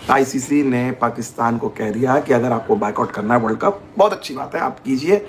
ICC ने पाकिस्तान को कह दिया कि अगर आपको बायकॉट करना है वर्ल्ड कप, बहुत अच्छी बात है, आप कीजिए,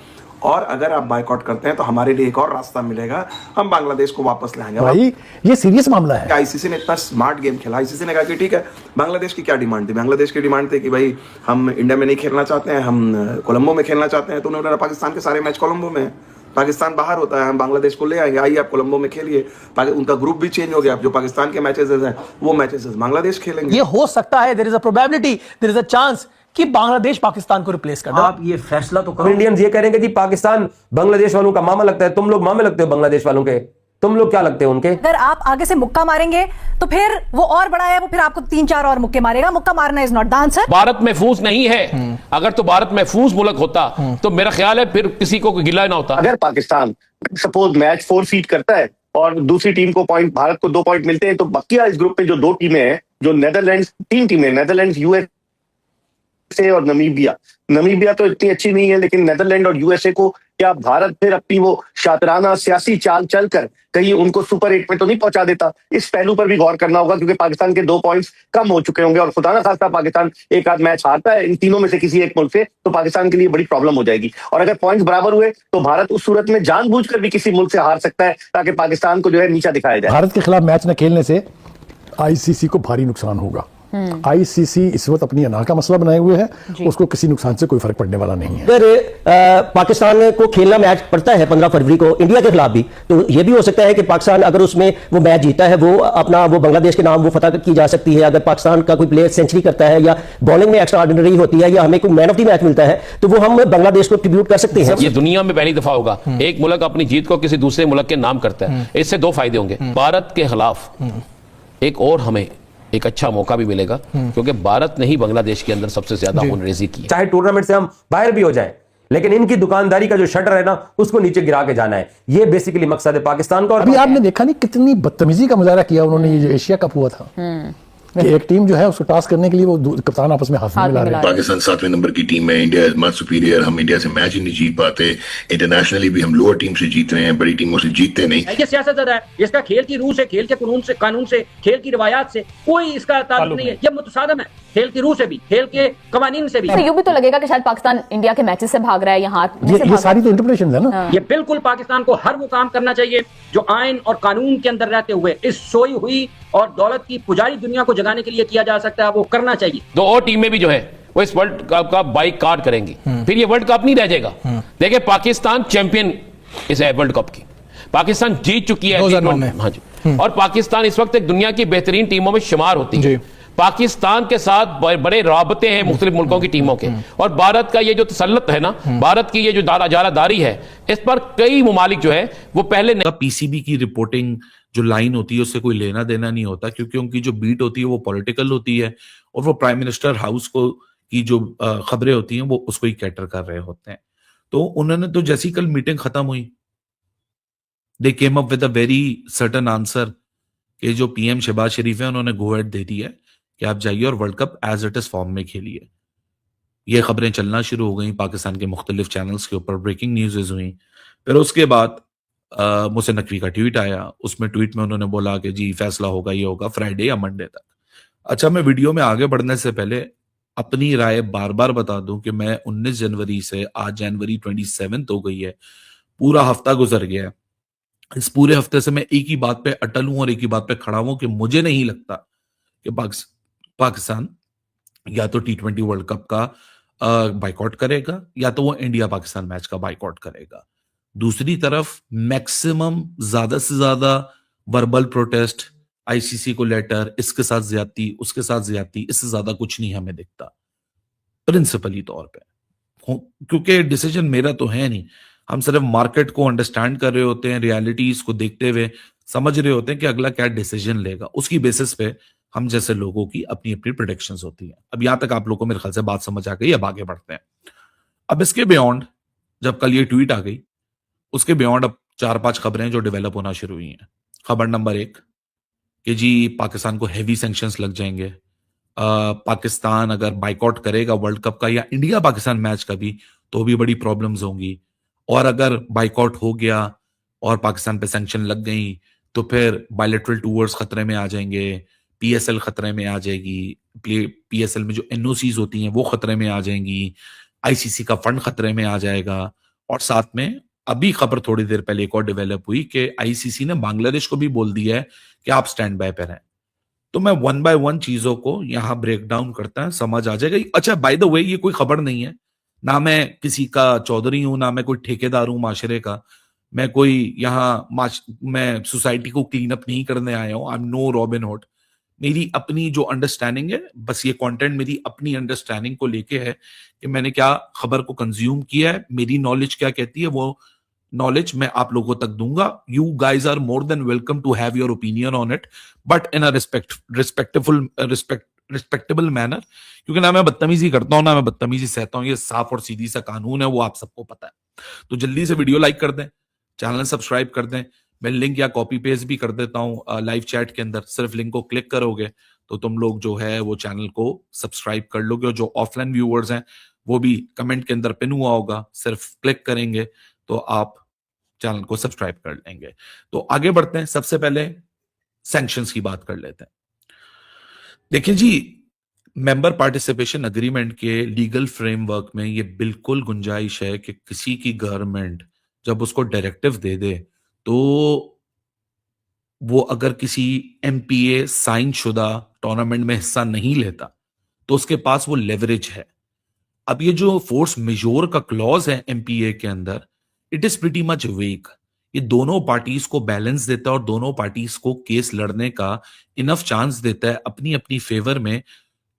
और अगर आप बायकॉट करते हैं तो हमारे लिए एक और रास्ता मिलेगा, हम बांग्लादेश को वापस ले आएंगे। भाई ये सीरियस मामला है। आईसीसी ने इतना स्मार्ट गेम खेला। आईसीसी ने कहा कि ठीक है, बांग्लादेश की क्या डिमांड थी? बांग्लादेश की डिमांड थी कि भाई हम इंडिया में नहीं खेलना चाहते हैं, हम कोलंबो में खेलना चाहते हैं। तो उन्होंने पाकिस्तान के सारे मैच कोलंबो में, पाकिस्तान बाहर होता है, हम बांग्लादेश को ले आएंगे, आइए आप कोलंबो में खेलिए। उनका ग्रुप भी चेंज हो गया, जो पाकिस्तान के मैचेस हैं वो मैचेस बांग्लादेश खेलेंगे। ये हो सकता है, there is a probability, there is a chance कि बांग्लादेश पाकिस्तान को रिप्लेस कर दे। आप ये फैसला तो करो। इंडियंस ये करेंगे कि पाकिस्तान बांग्लादेश वालों का मामा लगता है, तुम लोग मामे लगते हो बांग्लादेश वालों के, तुम लोग क्या लगते हो उनके? अगर आप आगे से मुक्का मारेंगे तो फिर वो और बड़ा है, वो फिर आपको 3-4 और मुक्के मारेगा। मुक्का मारना is not the answer. Bharat महफूज नहीं है। अगर तो भारत महफूज मुल्क होता तो मेरा ख्याल है फिर किसी को गिला ना होता। अगर पाकिस्तान सपोज मैच 4 फीट करता है और दूसरी टीम को पॉइंट, भारत को 2 पॉइंट मिलते हैं, तो बकिया इस ग्रुप में जो 2 टीमें हैं, जो नेदरलैंड्स, 3 टीमें, नेदरलैंड्स, यूएसए और नमीबिया तो इतनी अच्छी नहीं है, लेकिन नेदरलैंड और यूएसए को क्या भारत फिर अपनी वो शातराना सियासी चाल चलकर कहीं उनको सुपर 8 में तो नहीं पहुंचा देता? इस पहलू पर भी गौर करना होगा, क्योंकि पाकिस्तान के 2 पॉइंट्स कम हो चुके होंगे और खुदा ना खास्ता पाकिस्तान एक आध मैच हारता है इन तीनों में से किसी एक मुल्क से, तो पाकिस्तान के लिए बड़ी प्रॉब्लम हो जाएगी। और अगर पॉइंट्स बराबर हुए तो भारत उस सूरत में जानबूझकर भी किसी मुल्क से हार सकता है ताकि पाकिस्तान को जो है नीचा दिखाया जाए। भारत के खिलाफ मैच न खेलने से आईसीसी को भारी नुकसान होगा। आईसीसी इस वक्त अपनी अनार का मसला बनाए हुए है, उसको किसी नुकसान से कोई फर्क पड़ने वाला नहीं है। अगर पाकिस्तान को खेलना मैच पड़ता है 15 फरवरी को इंडिया के खिलाफ भी, तो यह भी हो सकता है कि पाकिस्तान अगर उसमें वो मैच जीता है, वो अपना वो बांग्लादेश के नाम वो फतह की जा सकती है। अगर पाकिस्तान का कोई प्लेयर सेंचुरी करता है या बॉलिंग में एक्स्ट्रा ऑर्डिनरी होती है या हमें कोई मैन ऑफ द मैच मिलता है, तो वो हम बांग्लादेश को ट्रिब्यूट कर सकते हैं। ये दुनिया में पहली दफा होगा एक मुल्क अपनी जीत को किसी दूसरे मुल्क के नाम करता है। इससे 2 फायदे होंगे। भारत के खिलाफ एक और हमें एक अच्छा मौका भी मिलेगा, क्योंकि भारत ने ही बांग्लादेश के अंदर सबसे ज्यादा खूनरेजी की है। चाहे टूर्नामेंट से हम बाहर भी हो जाए, लेकिन इनकी दुकानदारी का जो शटर है ना, उसको नीचे गिरा के जाना है। ये बेसिकली मकसद है पाकिस्तान का। और अभी आपने देखा नहीं कितनी बदतमीजी का मुजाहरा किया उन्होंने, ये जो एशिया कप हुआ था कि एक टीम जो है उसको टास्क करने के लिए वो कप्तान आपस में हाथ मिला रहे हैं। पाकिस्तान 7वें नंबर की टीम है, इंडिया इज मच सुपीरियर, हम इंडिया से मैच ही नहीं जीत पाते, इंटरनेशनली भी हम लोअर टीम से जीत रहे हैं, बड़ी टीमों से जीतते नहीं। ये सियासत है, इसका खेल की रूह से, खेल के कानून से, खेल की रिवायात से कोई इसका ताल्लुक नहीं है। ये मुतसादम है खेल की रूह से भी, खेल के कवानीन से भी। यूं भी तो लगेगा कि शायद पाकिस्तान इंडिया के मैचेस से भाग रहा है यहाँ। ये सारी तो इंटरप्रिटेशन है ना। ये बिल्कुल पाकिस्तान को हर वो काम करना चाहिए जो आइन और कानून के अंदर रहते हुए इस सोई हुई और दौलत की पुजारी दुनिया को जगाने के लिए किया जा सकता है, वो करना चाहिए। 2 और टीमें भी जो है वो इस वर्ल्ड कप का बाइकआउट करेंगी, फिर ये वर्ल्ड कप नहीं रह जाएगा। देखिए पाकिस्तान चैंपियन इस वर्ल्ड कप की, पाकिस्तान जीत चुकी है 2009 में। हाँ जी। और पाकिस्तान इस वक्त एक दुनिया की बेहतरीन टीमों में शुमार होती है। पाकिस्तान के साथ बड़े राबते हैं मुख्तलिफ मुल्कों की टीमों के, और भारत का ये जो तसल्लुत है ना, भारत की ये जो जारादारी है, इस पर कई मुमालिक जो है वो पहले पीसीबी की रिपोर्टिंग जो लाइन होती है उससे कोई लेना देना नहीं होता, क्योंकि उनकी जो बीट होती है वो पॉलिटिकल होती है और वो प्राइम मिनिस्टर हाउस को की जो खबरें होती हैं वो उसको ही कैटर कर रहे होते हैं। तो उन्होंने तो जैसी कल मीटिंग खत्म हुई, they came up with a very certain answer कि जो पीएम शहबाज शरीफ है उन्होंने गो अहेड दे दी है कि आप जाइए और world cup as it is form में खेलिए। ये खबरें चलना शुरू हो गई पाकिस्तान के मुख्तलिफ चैनल्स के ऊपर, ब्रेकिंग न्यूज़ हुई। फिर उसके बाद मुझसे नकवी का ट्वीट आया, उसमें ट्वीट में उन्होंने बोला कि जी फैसला होगा, ये होगा फ्राइडे या मंडे तक। अच्छा, मैं वीडियो में आगे बढ़ने से पहले अपनी राय बार बार बता दूं कि मैं 19 जनवरी से आज जनवरी 27 हो गई है, पूरा हफ्ता गुजर गया है। इस पूरे हफ्ते से मैं एक ही बात पे अटल हूं और एक ही बात पे खड़ा हूं कि मुझे नहीं लगता कि पाकिस्तान या तो T20 वर्ल्ड कप का बाइकआउट करेगा या तो वो इंडिया पाकिस्तान मैच का बाइकआउट करेगा। दूसरी तरफ मैक्सिमम ज्यादा से ज्यादा वर्बल प्रोटेस्ट, आईसीसी को लेटर, इसके साथ ज्यादती, उसके साथ ज्यादती, इससे ज्यादा कुछ नहीं हमें दिखता प्रिंसिपली तौर पे, क्योंकि डिसीजन मेरा तो है नहीं। हम सिर्फ मार्केट को अंडरस्टैंड कर रहे होते हैं, रियलिटीज को देखते हुए समझ रहे होते हैं कि अगला क्या डिसीजन लेगा, उसकी बेसिस पे हम जैसे लोगों की अपनी अपनी प्रेडिक्शंस होती हैं। अब यहां तक आप लोगों को मेरे ख्याल से बात समझ आ गई, अब आगे बढ़ते हैं। अब इसके बियॉन्ड, जब कल ये ट्वीट आ गई, उसके बियॉन्ड अब 4-5 खबरें जो डेवलप होना शुरू हुई हैं। खबर नंबर 1 कि जी पाकिस्तान को हैवी सैंक्शंस लग जाएंगे, पाकिस्तान अगर बाइकआउट करेगा वर्ल्ड कप का या इंडिया पाकिस्तान मैच का भी तो भी बड़ी प्रॉब्लम्स होंगी, और अगर बाइकआउट हो गया और पाकिस्तान पे सैंक्शन लग गई तो फिर बायलैटरल टूर्स खतरे में आ जाएंगे, PSL खतरे में आ जाएगी, PSL में जो NOCs होती हैं वो खतरे में आ जाएंगी, ICC का फंड खतरे में आ जाएगा। और साथ में अभी खबर थोड़ी देर पहले एक और डेवलप हुई कि ICC ने बांग्लादेश को भी बोल दिया है कि आप स्टैंड बाय पर हैं। तो मैं 1 by 1 चीजों को यहां ब्रेक डाउन करता है, समझ आ जाएगा। अच्छा, बाय द वे, ये कोई खबर नहीं है, ना मैं किसी का चौधरी हूं, ना मैं कोई ठेकेदार हूं माशरे का, मैं कोई यहाँ मैं सोसाइटी को क्लीन अप नहीं करने आया हूं। I am no Robin Hood. मेरी अपनी जो अंडरस्टैंडिंग है, बस ये कंटेंट मेरी अपनी अंडरस्टैंडिंग को लेके है कि मैंने क्या खबर को कंज्यूम किया है, मेरी नॉलेज क्या कहती है, वो नॉलेज मैं आप लोगों तक दूंगा। You guys are more than welcome to have your opinion on it, but in a respectable manner, क्योंकि ना मैं बदतमीजी करता हूं ना मैं बदतमीजी सहता हूं। ये साफ और सीधी सा कानून है, वो आप सबको पता है। तो जल्दी से वीडियो लाइक कर दें, चैनल सब्सक्राइब कर दें। मैं लिंक या कॉपी पेस्ट भी कर देता हूं लाइव चैट के अंदर। सिर्फ लिंक को क्लिक करोगे तो तुम लोग जो है वो चैनल को सब्सक्राइब कर लोगे, और जो ऑफलाइन व्यूअर्स हैं वो भी कमेंट के अंदर पिन हुआ होगा, सिर्फ क्लिक करेंगे तो आप चैनल को सब्सक्राइब कर लेंगे। तो आगे बढ़ते हैं। सबसे पहले सैंक्शंस की बात कर लेते हैं। देखिए जी, मेंबर पार्टिसिपेशन अग्रीमेंट के लीगल फ्रेमवर्क में ये बिल्कुल गुंजाइश है कि किसी की गवर्नमेंट जब उसको डायरेक्टिव दे दे तो वो अगर किसी MPA साइन शुदा टूर्नामेंट में हिस्सा नहीं लेता तो उसके पास वो लेवरेज है। अब ये जो फोर्स मेजोर का क्लॉज है MPA के अंदर, इट इज प्रीटी मच वेक। ये दोनों पार्टीज को बैलेंस देता है और दोनों पार्टीज को केस लड़ने का इनफ चांस देता है अपनी अपनी फेवर में।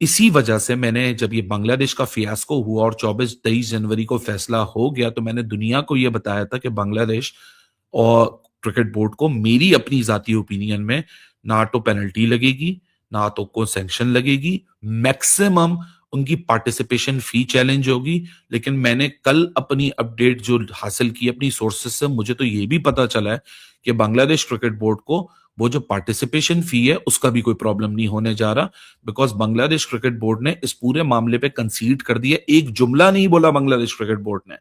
इसी वजह से मैंने जब ये बांग्लादेश का फियास्को हुआ और 24-23 जनवरी को फैसला हो गया तो मैंने दुनिया को यह बताया था कि बांग्लादेश और क्रिकेट बोर्ड को मेरी अपनी जाती ओपिनियन में ना तो पेनल्टी लगेगी ना तो कोई सैंक्शन लगेगी, मैक्सिमम उनकी पार्टिसिपेशन फी चैलेंज होगी। लेकिन मैंने कल अपनी अपडेट जो हासिल की अपनी सोर्सेस से, मुझे तो ये भी पता चला है कि बांग्लादेश क्रिकेट बोर्ड को वो जो पार्टिसिपेशन फी है उसका भी कोई प्रॉब्लम नहीं होने जा रहा, बिकॉज बांग्लादेश क्रिकेट बोर्ड ने इस पूरे मामले पे कंसीड कर दिया। एक जुमला नहीं बोला बांग्लादेश क्रिकेट बोर्ड ने।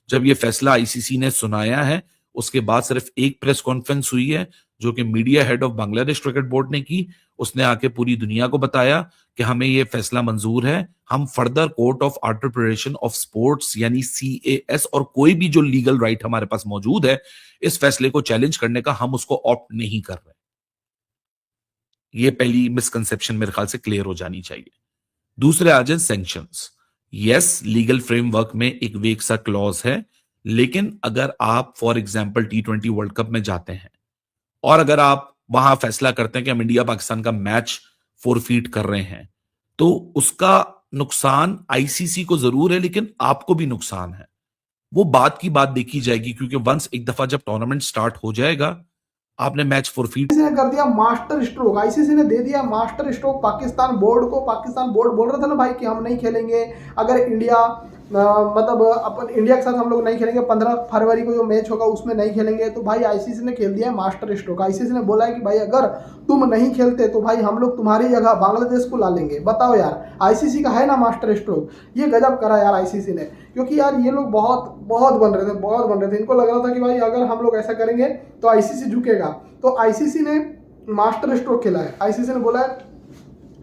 जब ये फैसला ICC ने सुनाया है उसके बाद सिर्फ एक प्रेस कॉन्फ्रेंस हुई है जो कि media head of Bangladesh cricket board ने की। उसने आके पूरी दुनिया को बताया कि हमें ये फैसला मंजूर है, हम further court of arbitration of sports यानी CAS और कोई भी जो लीगल राइट हमारे पास मौजूद है इस फैसले को चैलेंज करने का, हम उसको ऑप्ट नहीं कर रहे। ये पहली मिसकंसेप्शन मेरे ख्याल से क्लियर हो जानी चाहिए। दूसरे आ जाए सैंक्शंस। यस, लीगल फ्रेमवर्क में एक वेग सा क्लॉज है, लेकिन अगर आप for example T20 world cup में जाते हैं और अगर आप वहां फैसला करते हैं कि हम इंडिया पाकिस्तान का मैच फोरफीट कर रहे हैं तो उसका नुकसान ICC को जरूर है लेकिन आपको भी नुकसान है। वो बात की बात देखी जाएगी, क्योंकि वंस एक दफा जब टूर्नामेंट स्टार्ट हो जाएगा आपने मैच फोरफीट ने कर दिया मास्टर स्ट्रोक, ICC ने दे दिया मास्टर स्ट्रोक पाकिस्तान बोर्ड को। पाकिस्तान बोर्ड बोल रहा था ना भाई कि हम नहीं खेलेंगे अगर इंडिया मतलब अपन इंडिया के साथ हम लोग नहीं खेलेंगे, 15 फरवरी को जो मैच होगा उसमें नहीं खेलेंगे। तो भाई ICC ने खेल दिया है मास्टर स्ट्रोक। ICC ने बोला है कि भाई अगर तुम नहीं खेलते तो भाई हम लोग तुम्हारी जगह बांग्लादेश को ला लेंगे। बताओ यार, ICC का है ना मास्टर स्ट्रोक। ये गजब करा यार ICC ने, क्योंकि यार ये लोग बहुत बन रहे थे। इनको लग रहा था कि भाई अगर हम लोग ऐसा करेंगे तो ICC झुकेगा। तो ICC ने मास्टर स्ट्रोक खेला है। ICC ने बोला है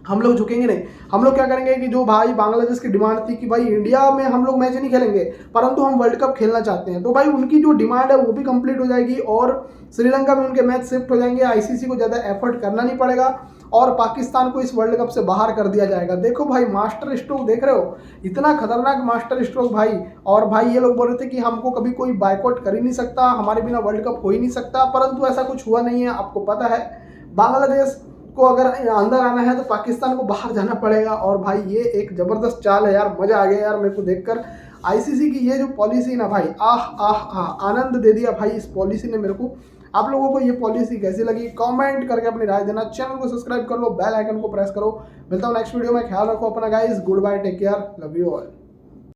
हम लोग झुकेंगे नहीं, हम लोग क्या करेंगे कि जो भाई बांग्लादेश की डिमांड थी कि भाई इंडिया में हम लोग मैच नहीं खेलेंगे परंतु हम वर्ल्ड कप खेलना चाहते हैं, तो भाई उनकी जो डिमांड है वो भी कंप्लीट हो जाएगी और श्रीलंका में उनके मैच शिफ्ट हो जाएंगे। ICC को ज़्यादा एफर्ट करना नहीं पड़ेगा और पाकिस्तान को इस वर्ल्ड कप से बाहर कर दिया जाएगा। देखो भाई मास्टर स्ट्रोक देख रहे हो, इतना खतरनाक मास्टर स्ट्रोक भाई। और भाई ये लोग बोल रहे थे कि हमको कभी कोई बायकॉट कर ही नहीं सकता, हमारे बिना वर्ल्ड कप हो ही नहीं सकता, परंतु ऐसा कुछ हुआ नहीं है। आपको पता है बांग्लादेश को अगर अंदर आना है तो पाकिस्तान को बाहर जाना पड़ेगा। और भाई ये एक ज़बरदस्त चाल है यार, मज़ा आ गया यार मेरे को देखकर। ICC की ये जो पॉलिसी ना भाई आनंद दे दिया भाई इस पॉलिसी ने मेरे को। आप लोगों को ये पॉलिसी कैसी लगी कमेंट करके अपनी राय देना। चैनल को सब्सक्राइब कर लो, बेल आइकन को प्रेस करो। मिलता हूँ नेक्स्ट वीडियो में, ख्याल रखो अपना guys, goodbye, take care, love you all.